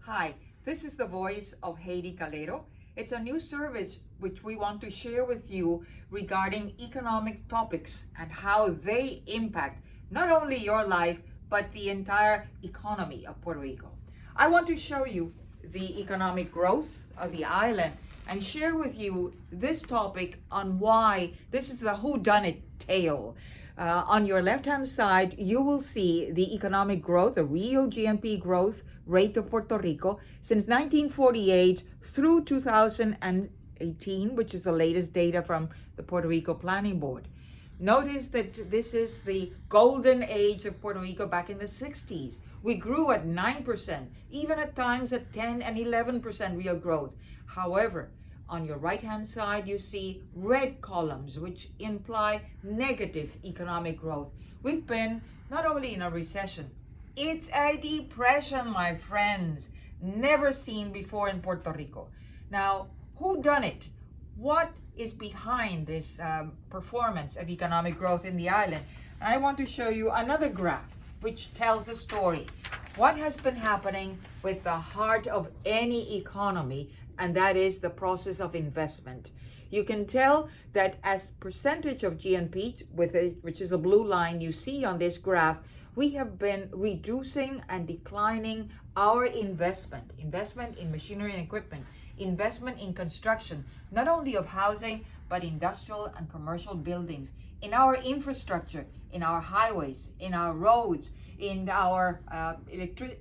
Hi, this is the Voice of Heidie Calero. It's a new service which we want to share with you regarding economic topics and how they impact not only your life, but the entire economy of Puerto Rico. I want to show you the economic growth of the island and share with you this topic on why this is the whodunit tale. On your left-hand side, you will see the economic growth, the real GNP growth rate of Puerto Rico since 1948 through 2018, which is the latest data from the Puerto Rico Planning Board. Notice that this is the golden age of Puerto Rico back in the 60s. We grew at 9%, even at times at 10 and 11% real growth. However, on your right-hand side, you see red columns, which imply negative economic growth. We've been not only in a recession, it's a depression, my friends, never seen before in Puerto Rico. Now, who done it? What is behind this performance of economic growth in the island? And I want to show you another graph which tells a story. What has been happening with the heart of any economy, and that is the process of investment. You can tell that as percentage of GNP, which is the blue line you see on this graph, we have been reducing and declining our investment in machinery and equipment, investment in construction, not only of housing, but industrial and commercial buildings, in our infrastructure, in our highways, in our roads, in our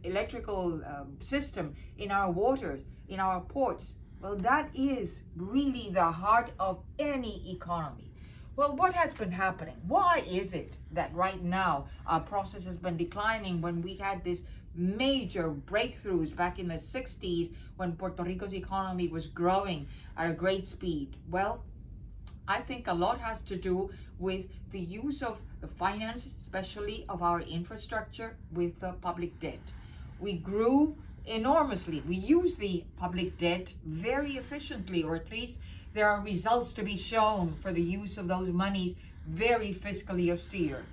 electrical system, in our waters, in our ports. Well, that is really the heart of any economy. Well, what has been happening? Why is it that right now our process has been declining when we had this major breakthroughs back in the 60s when Puerto Rico's economy was growing at a great speed? Well, I think a lot has to do with the use of the finance, especially of our infrastructure, with the public debt. We grew enormously. We use the public debt very efficiently, or at least there are results to be shown for the use of those monies, very fiscally austere.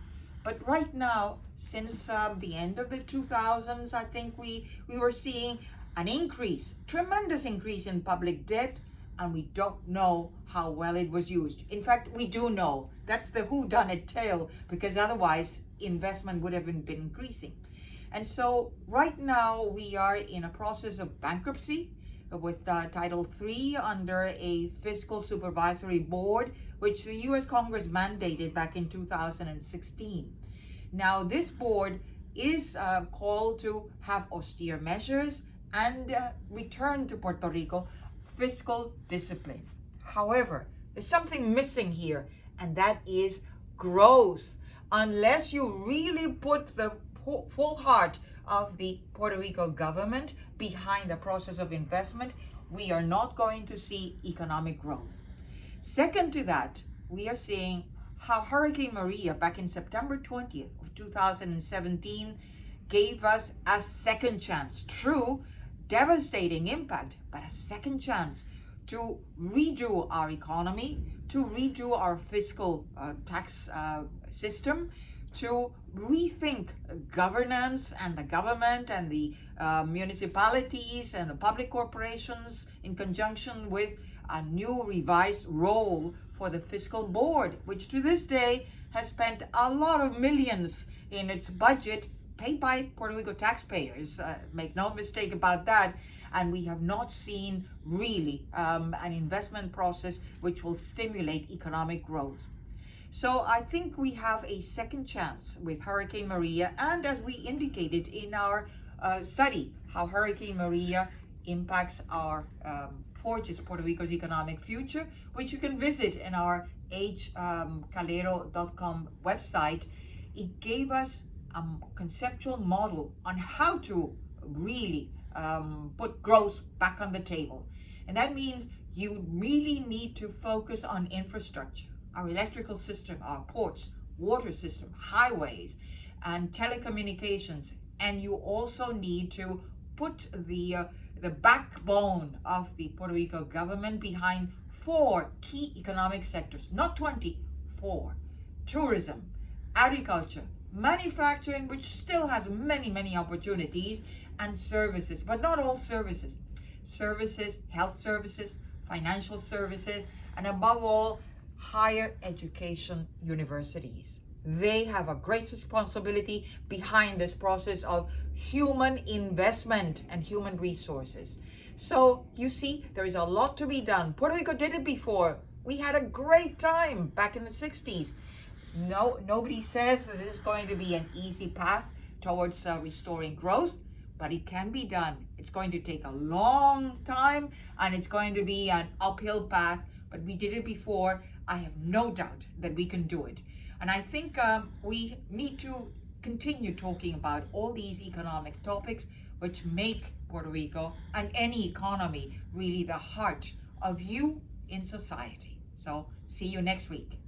But right now, since the end of the 2000s, I think we were seeing an increase, tremendous increase in public debt, and we don't know how well it was used. In fact, we do know. That's the whodunit tale, because otherwise investment would have been increasing. And so right now we are in a process of bankruptcy with Title III under a fiscal supervisory board, which the US Congress mandated back in 2016. Now this board is called to have austere measures and return to Puerto Rico fiscal discipline. However, there's something missing here, and that is growth. Unless you really put the full heart of the Puerto Rico government behind the process of investment, we are not going to see economic growth. Second to that, we are seeing how Hurricane Maria back in September 20th of 2017 gave us a second chance. True, devastating impact, but a second chance to redo our economy, to redo our fiscal tax system, to rethink governance and the government and the municipalities and the public corporations in conjunction with a new revised role for the fiscal board, which to this day has spent a lot of millions in its budget paid by Puerto Rico taxpayers. Make no mistake about that. And we have not seen really an investment process which will stimulate economic growth. So I think we have a second chance with Hurricane Maria, and as we indicated in our study, how Hurricane Maria impacts our forges Puerto Rico's economic future, which you can visit in our hcalero.com website. It gave us a conceptual model on how to really put growth back on the table. And that means you really need to focus on infrastructure, our electrical system, our ports, water system, highways, and telecommunications. And you also need to put the backbone of the Puerto Rico government behind 4 key economic sectors, not 24: tourism, agriculture, manufacturing, which still has many opportunities, and services, but not all services. Services, health services, financial services, and above all, higher education universities. They have a great responsibility behind this process of human investment and human resources. So you see, there is a lot to be done. Puerto Rico did it before. We had a great time back in the 60s. No, nobody says that this is going to be an easy path towards restoring growth, but it can be done. It's going to take a long time, and it's going to be an uphill path, but we did it before. I have no doubt that we can do it. And I think we need to continue talking about all these economic topics which make Puerto Rico and any economy really the heart of you in society. So see you next week.